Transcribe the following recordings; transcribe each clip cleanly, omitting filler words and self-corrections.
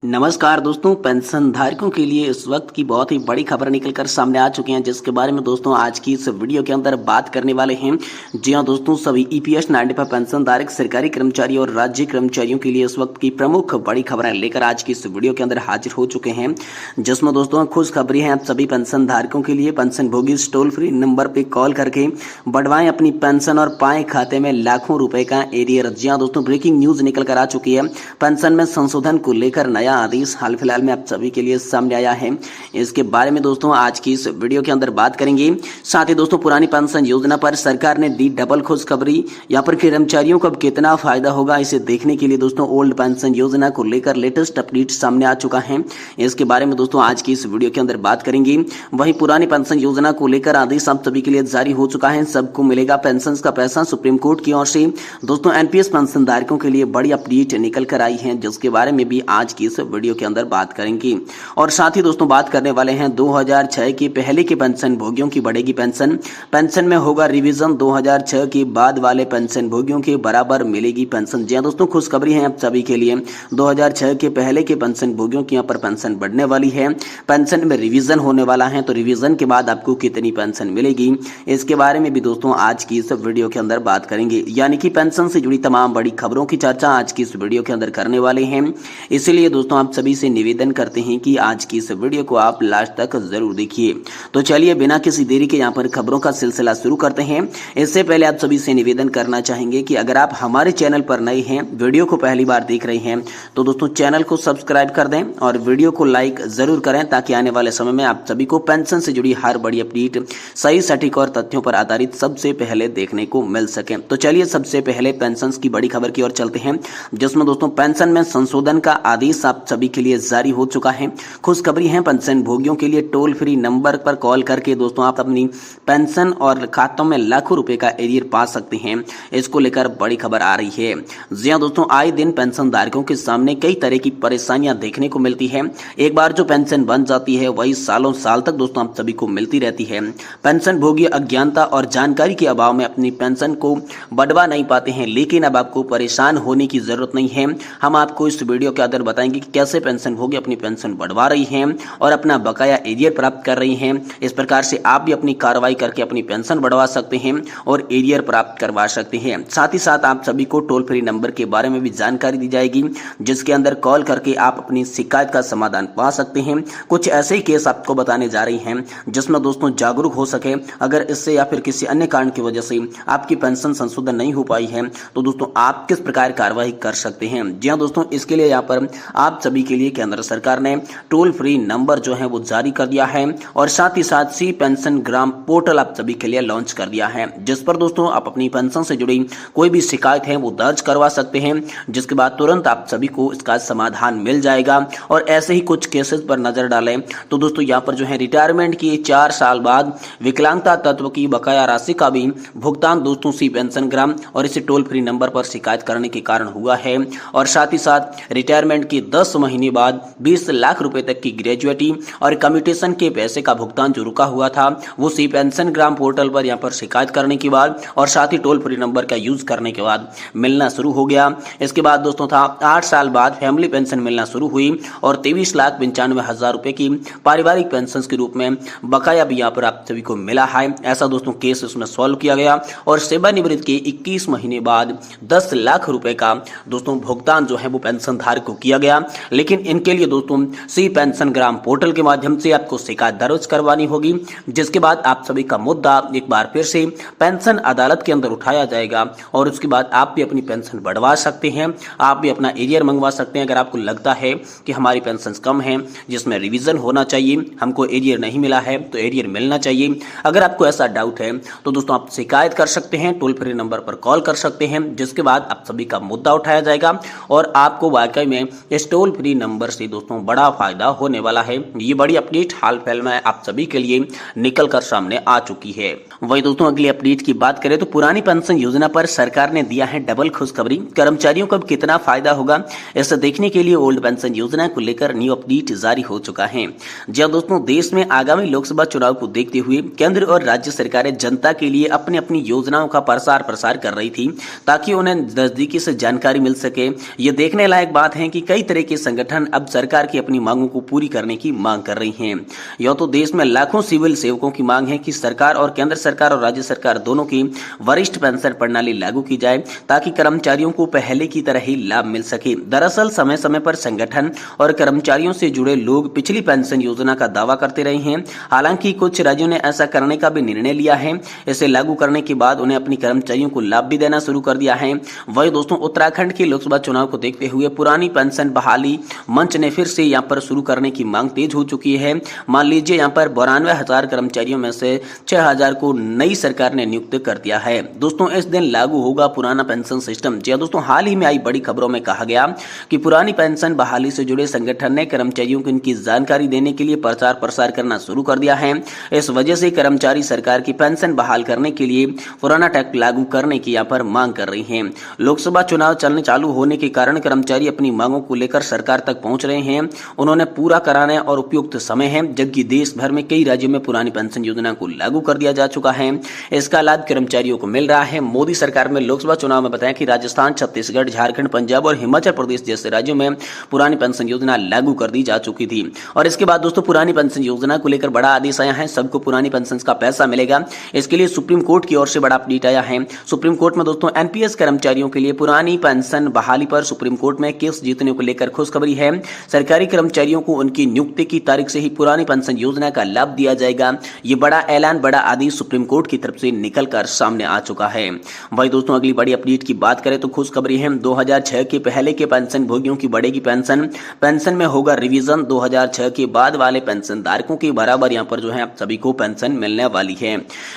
नमस्कार दोस्तों, पेंशन धारकों के लिए इस वक्त की बहुत ही बड़ी खबर निकलकर सामने आ चुकी हैं, जिसके बारे में दोस्तों आज की इस वीडियो के अंदर बात करने वाले हैं। जी हां दोस्तों, सभी ईपीएस 95 पेंशन धारक सरकारी कर्मचारी और राज्य कर्मचारियों के लिए इस वक्त की प्रमुख बड़ी खबरें लेकर आज की इस वीडियो के अंदर हाजिर हो चुके हैं, जिसमें दोस्तों खुशखबरी है आप सभी पेंशन धारकों के लिए। पेंशन भोगी टोल फ्री नंबर पर कॉल करके बढ़वाएं अपनी पेंशन और पाएं खाते में लाखों रुपए का एरियर। जी हां दोस्तों, ब्रेकिंग न्यूज निकल कर आ चुकी है। पेंशन में संशोधन को लेकर नया आदेश हाल फिलहाल में आप सभी के लिए सामने आया है। इसके बारे में दोस्तों आज की इस वीडियो के अंदर बात करेंगे। साथ ही दोस्तों पुरानी पेंशन योजना पर सरकार ने दी डबल खुशखबरी। यहाँ पर कर्मचारियों को अब कितना फायदा होगा, इसे देखने के लिए दोस्तों ओल्ड पेंशन योजना को लेकर लेटेस्ट अपडेट सामने आ चुका है। इसके बारे में दोस्तों आज की इस वीडियो के अंदर बात करेंगे। वहीं पुरानी पेंशन योजना को लेकर आदेश आप सभी के लिए जारी हो चुका है। सबको मिलेगा पेंशन का पैसा। सुप्रीम कोर्ट की ओर से दोस्तों एनपीएस पेंशन धारकों के लिए बड़ी अपडेट निकल कर आई है, जिसके बारे में भी आज की इस वीडियो के अंदर बात करेंगे। और साथ ही दोस्तों बात करने वाले हैं 2006 के पहले के पेंशन भोगियों की बढ़ेगी पेंशन। पेंशन में होगा रिवीजन। 2006 के बाद वाले पेंशन भोगियों के बराबर मिलेगी पेंशन। जी हां दोस्तों, खुशखबरी है आप सभी के लिए। 2006 के पहले के पेंशन भोगियों की यहाँ पर पेंशन बढ़ने वाली है। पेंशन में रिवीजन होने वाला है, तो रिवीजन के बाद आपको कितनी पेंशन मिलेगी, इसके बारे में भी दोस्तों आज की इस वीडियो के अंदर बात करेंगे। यानी कि पेंशन से जुड़ी तमाम बड़ी खबरों की चर्चा आज की इस वीडियो के अंदर करने वाले हैं। इसलिए दोस्तों आप सभी से निवेदन करते हैं कि आज की इस वीडियो को आप लास्ट तक जरूर देखिए। तो चलिए बिना किसी देरी के यहाँ पर खबरों का सिलसिला शुरू करते हैं। इससे पहले आप सभी से निवेदन करना चाहेंगे कि अगर आप हमारे चैनल पर नए हैं, वीडियो को पहली बार देख रहे हैं, तो दोस्तों चैनल को सब्सक्राइब कर दें और वीडियो को लाइक जरूर करें, ताकि आने वाले समय में आप सभी को पेंशन से जुड़ी हर बड़ी अपडेट सही सटीक और तथ्यों पर आधारित सबसे पहले देखने को मिल सके। तो चलिए सबसे पहले पेंशन की बड़ी खबर की ओर चलते हैं, जिसमें दोस्तों पेंशन में संशोधन का आदेश आप सभी के लिए जारी हो चुका है। खुशखबरी है पेंशन भोगियों के लिए। टोल फ्री नंबर पर कॉल करके दोस्तों आप अपनी पेंशन और खातों में लाखों रुपए का एरियर पा सकते हैं। इसको लेकर बड़ी खबर आ रही है। जी हां दोस्तों, आए दिन पेंशन धारकों के सामने कई तरह की परेशानियां देखने को मिलती है। एक बार जो पेंशन बन जाती है वही सालों साल तक दोस्तों आप सभी को मिलती रहती है। पेंशन भोगी अज्ञानता और जानकारी के अभाव में अपनी पेंशन को बढ़वा नहीं पाते हैं, लेकिन अब आपको परेशान होने की जरूरत नहीं है। हम आपको इस वीडियो के अंदर बताएंगे कि कैसे पेंशन भोगी अपनी पेंशन बढ़वा रही हैं और अपना बकाया एरियर प्राप्त कर रही हैं। इस प्रकार से आप भी अपनी कार्रवाई करके अपनी पेंशन बढ़वा सकते हैं और एरियर प्राप्त करवा सकते हैं। साथ ही साथ आप सभी को टोल फ्री नंबर के बारे में भी जानकारी दी जाएगी, जिसके अंदर कॉल करके आप अपनी शिकायत का समाधान पा सकते हैं। कुछ ऐसे ही केस आपको बताने जा रही हैं जिसमें दोस्तों जागरूक हो सके। अगर इससे या फिर किसी अन्य कारण की वजह से आपकी पेंशन संशोधन नहीं हो पाई है, तो दोस्तों आप किस प्रकार कार्रवाई कर सकते हैं। जी हां दोस्तों, इसके लिए यहाँ पर आप सभी के लिए केंद्र सरकार ने टोल फ्री नंबर जो है वो जारी कर दिया है, और साथ ही साथ सी पेंशन ग्राम पोर्टल आप सभी के लिए लॉन्च कर दिया है, जिस पर दोस्तों आप अपनी पेंशन से जुड़ी कोई भी शिकायत है वो दर्ज करवा सकते हैं, जिसके बाद तुरंत आप सभी को इसका समाधान मिल जाएगा। और ऐसे ही कुछ केसेस पर नजर डालें तो दोस्तों यहाँ पर जो है रिटायरमेंट के 4 साल बाद विकलांगता तत्व की बकाया राशि का भी भुगतान दोस्तों सी पेंशन ग्राम और इसे टोल फ्री नंबर पर शिकायत करने के कारण हुआ है। और साथ ही साथ रिटायरमेंट के 10 महीने बाद 20 लाख रुपए तक की ग्रेजुएटी और कम्यूटेशन के पैसे का भुगतान जो रुका हुआ था वो सी पेंशन ग्राम पोर्टल पर यहाँ पर शिकायत करने के बाद और साथ ही टोल फ्री नंबर का यूज करने के बाद मिलना शुरू हो गया। इसके बाद दोस्तों था 8 साल बाद फैमिली पेंशन मिलना शुरू हुई और 23,95,000 रुपए की पारिवारिक पेंशन के रूप में बकाया भी यहाँ पर आप सभी को मिला है। ऐसा दोस्तों केस उसमें सॉल्व किया गया और सेवानिवृत्ति के 21 महीने बाद 10 लाख रुपए का दोस्तों भुगतान जो है वो पेंशन धारक को किया गया। लेकिन इनके लिए दोस्तों सी पेंशन ग्राम पोर्टल के माध्यम से आपको शिकायत दर्ज करवानी होगी, जिसके बाद आप सभी का मुद्दा एक बार फिर से पेंशन अदालत के अंदर उठाया जाएगा और उसके बाद आप भी अपनी पेंशन बढ़वा सकते हैं। आप भी अपना एरियर मंगवा सकते हैं। अगर आपको लगता है कि हमारी पेंशन कम है, जिसमें रिवीजन होना चाहिए, हमको एरियर नहीं मिला है तो एरियर मिलना चाहिए, अगर आपको ऐसा डाउट है तो दोस्तों आप शिकायत कर सकते हैं, टोल फ्री नंबर पर कॉल कर सकते हैं, जिसके बाद आप सभी का मुद्दा उठाया जाएगा और आपको वाकई में इस टोल फ्री नंबर से दोस्तों बड़ा फायदा होने वाला है। ये बड़ी अपडेट हाल फिलहाल में आप सभी के लिए निकल कर सामने आ चुकी है। वही दोस्तों अगली अपडेट की बात करें तो पुरानी पेंशन योजना पर सरकार ने दिया है डबल खुशखबरी। कर्मचारियों को अब कितना फायदा होगा, इसे देखने के लिए ओल्ड पेंशन योजना को लेकर न्यू अपडेट जारी हो चुका है। जी हां दोस्तों, देश में आगामी लोकसभा चुनाव को देखते हुए केंद्र और राज्य सरकारें जनता के लिए अपनी अपनी योजनाओं का प्रसार प्रसार कर रही थी, ताकि उन्हें नजदीकी से जानकारी मिल सके। ये देखने लायक बात है कि कई तरह की संगठन अब सरकार की अपनी मांगों को पूरी करने की मांग कर रही हैं। यह तो देश में लाखों सिविल सेवकों की मांग है कि सरकार और केंद्र सरकार और राज्य सरकार दोनों की वरिष्ठ पेंशन प्रणाली लागू की जाए ताकि कर्मचारियों को पहले की तरह ही लाभ मिल सके। दरअसल समय समय पर संगठन और कर्मचारियों से जुड़े लोग पिछली पेंशन योजना का दावा करते रहे हैं। हालांकि कुछ राज्यों ने ऐसा करने का भी निर्णय लिया है। इसे लागू करने के बाद उन्हें अपनी कर्मचारियों को लाभ भी देना शुरू कर दिया है। वही दोस्तों उत्तराखंड के लोकसभा चुनाव को देखते हुए पुरानी पेंशन बहाली मंच ने फिर से यहाँ पर शुरू करने की मांग तेज हो चुकी है। मान लीजिए यहाँ पर 92,000 कर्मचारियों में से 6,000 को नई सरकार ने नियुक्त कर दिया है। दोस्तों इस दिन लागू होगा पुराना पेंशन सिस्टम। जी दोस्तों, हाल ही में आई बड़ी खबरों में कहा गया कि पुरानी पेंशन बहाली से जुड़े संगठन ने कर्मचारियों को इनकी जानकारी देने के लिए प्रचार प्रसार करना शुरू कर दिया है। इस वजह से कर्मचारी सरकार की पेंशन बहाल करने के लिए पुराना टैक्स लागू करने की यहाँ पर मांग कर रही हैं। लोकसभा चुनाव चलने चालू होने के कारण कर्मचारी अपनी मांगों को लेकर सरकार तक पहुंच रहे हैं। उन्होंने पूरा कराने और उपयुक्त समय है, जबकि देश भर में कई राज्यों में पुरानी पेंशन योजना को लागू कर दिया जा चुका है। इसका लाभ कर्मचारियों को मिल रहा है। मोदी सरकार में लोकसभा चुनाव में बताया कि राजस्थान, छत्तीसगढ़, झारखंड, पंजाब और हिमाचल प्रदेश जैसे राज्यों में पुरानी पेंशन योजना लागू कर दी जा चुकी थी। और इसके बाद दोस्तों पुरानी पेंशन योजना को लेकर बड़ा आदेश आया है। सबको पुरानी पेंशन का पैसा मिलेगा। इसके लिए सुप्रीम कोर्ट की ओर से बड़ा अपडेट आया है। सुप्रीम कोर्ट में दोस्तों एनपीएस कर्मचारियों के लिए पुरानी पेंशन बहाली पर सुप्रीम कोर्ट में केस जीतने को लेकर खुशखबरी है। सरकारी कर्मचारियों को उनकी नियुक्ति की तारीख से ही पुरानी पेंशन योजना का लाभ दिया जाएगा। ये बड़ा ऐलान, बड़ा आदेश सुप्रीम कोर्ट की तरफ से निकलकर सामने आ चुका है। वही दोस्तों अगली बड़ी अपडेट की बात करें तो खुशखबरी है। 2006 के पहले के पेंशन भोगियों की बढ़ेगी पेंशन में होगा रिवीजन। 2006 के बाद वाले पेंशन धारकों के बराबर यहाँ पर जो है आप सभी को पेंशन मिलने वाली है।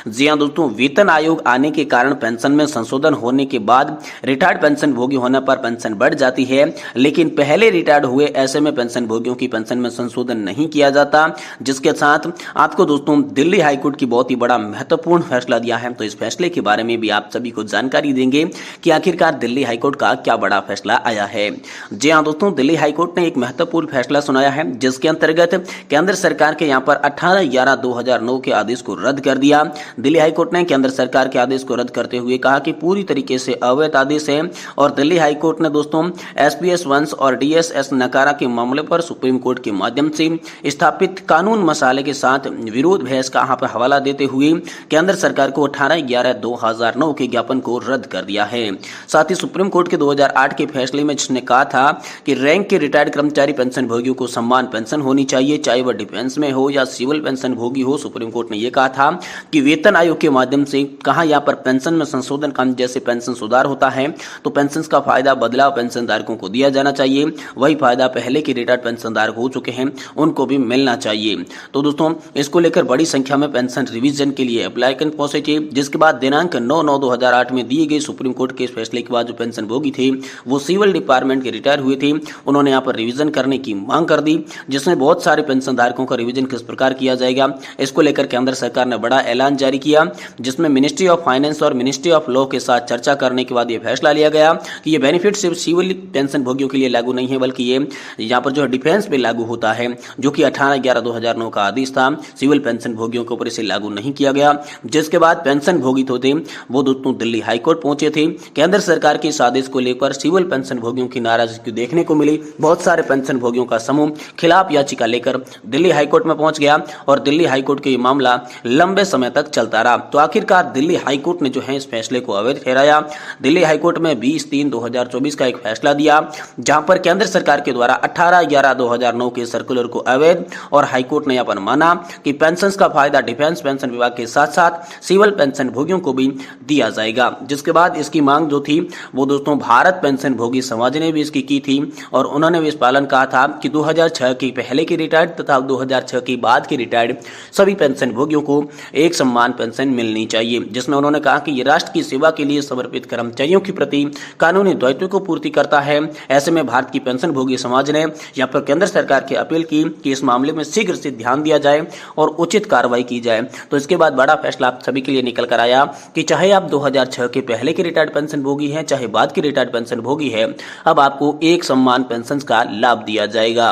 जी हाँ दोस्तों, वेतन आयोग आने के कारण पेंशन में संशोधन होने के बाद रिटायर्ड पेंशन भोगी होने पर पेंशन बढ़ जाती है, लेकिन पहले रिटायर्ड हुए ऐसे में पेंशन भोगियों की पेंशन में संशोधन नहीं किया जाता। जिसके साथ आपको दोस्तों दिल्ली हाईकोर्ट की बहुत ही बड़ा महत्वपूर्ण फैसला दिया है। तो इस फैसले के बारे में भी आप सभी को जानकारी देंगे कि आखिरकार दिल्ली हाईकोर्ट का क्या बड़ा फैसला आया है। जी हाँ दोस्तों, दिल्ली हाईकोर्ट ने एक महत्वपूर्ण फैसला सुनाया है, जिसके अंतर्गत केंद्र सरकार के यहाँ पर 18/11/2009 के आदेश को रद्द कर दिया। दिल्ली हाईकोर्ट ने केंद्र सरकार के आदेश को रद्द करते हुए कहा कि पूरी तरीके से अवैध आदेश है। और दिल्ली हाईकोर्ट ने दोस्तों एसपीएस वंश और डीएसएस नकारा के मामले पर सुप्रीम कोर्ट के माध्यम से स्थापित कानून मसाले के साथ विरोध बहस का यहाँ पर हवाला देते हुए केंद्र सरकार को 18/11/2009 के ज्ञापन को रद्द कर दिया है। साथ ही सुप्रीम कोर्ट के 2008 के फैसले में जिसने कहा था कि रैंक के रिटायर्ड कर्मचारी पेंशन भोगियों को सम्मान पेंशन होनी चाहिए, चाहे वह डिफेंस में हो या सिविल पेंशन भोगी हो। सुप्रीम कोर्ट ने यह कहा था कि वेतन आयोग के माध्यम से कहा यहाँ पर पेंशन में संशोधन का जैसे पेंशन सुधार होता है तो पेंशन का फायदा बदलाव पेंशन धारकों को दिया जाना चाहिए। वही फायदा पहले के रिटायर्ड पेंशन धारक हो चुके हैं उनको भी मिलना चाहिए। तो दोस्तों इसको लेकर बड़ी संख्या में पेंशन रिवीजन के लिए एप्लीकेंट पहुंचे थे, जिसके बाद दिनांक 9/9/2008 में दिए गए सुप्रीम कोर्ट के फैसले के बाद जो पेंशन भोगी थे वो सिविल डिपार्टमेंट के रिटायर हुए थे, उन्होंने यहाँ पर रिवीजन करने की मांग कर दी, जिसमें बहुत सारे पेंशन धारकों का रिवीजन किस प्रकार किया जाएगा इसको लेकर केंद्र सरकार ने बड़ा ऐलान जारी किया, जिसमें मिनिस्ट्री ऑफ फाइनेंस और मिनिस्ट्री ऑफ लॉ के साथ चर्चा करने के बाद यह फैसला लिया गया कि ये बेनिफिट सिर्फ सिविल पेंशन भोगियों के लिए लागू नहीं है, बल्कि ये यहाँ पर जो है डिफेंस पे लागू होता है, जो कि 18/11/2009 का आदेश था। सिविल पेंशन भोगियों के ऊपर इसे लागू नहीं किया गया। जिसके बाद पेंशन भोगी थे वो दोस्तों दिल्ली हाईकोर्ट पहुंचे थे। केंद्र सरकार के इस आदेश को लेकर सिविल पेंशन भोगियों की नाराजगी देखने को मिली। बहुत सारे पेंशन भोगियों का समूह खिलाफ याचिका लेकर दिल्ली हाईकोर्ट में पहुंच गया और दिल्ली हाईकोर्ट का ये मामला लंबे समय तक चलता रहा। तो आखिरकार दिल्ली हाईकोर्ट ने जो है इस फैसले को अवैध ठहराया। दिल्ली हाईकोर्ट में 20/3/2024 का एक फैसला दिया, जहां पर केंद्र सरकार के द्वारा 18/11/2009 के सर्कुलर को अवैध और हाईकोर्ट ने अपन माना कि पेंशन का फायदा डिफेंस पेंशन विभाग के साथ साथ सिविल पेंशन भोगियों को भी दिया जाएगा। जिसके बाद इसकी मांग जो थी वो दोस्तों भारत पेंशन भोगी समाज ने भी इसकी की थी और उन्होंने भी इस पालन कहा था कि 2006 के पहले के रिटायर्ड तथा 2006 के बाद के रिटायर्ड सभी पेंशन भोगियों को एक समान पेंशन मिलनी चाहिए, जिसमें उन्होंने कहा कि ये राष्ट्र की सेवा के लिए समर्पित कर्मचारियों के प्रति कानूनी दायित्व को पूर्ति करता है। ऐसे में भारत की पेंशन भोगी समाज ने यहाँ पर केंद्र सरकार की अपील की कि इस मामले में शीघ्र से ध्यान दिया जाए और उचित कार्रवाई की जाए। तो इसके बाद बड़ा फैसला आप सभी के लिए निकल कर आया कि चाहे आप 2006 के पहले के रिटायर्ड पेंशन भोगी हैं, चाहे बाद के रिटायर्ड पेंशन भोगी है, अब आपको एक समान पेंशन का लाभ दिया जाएगा।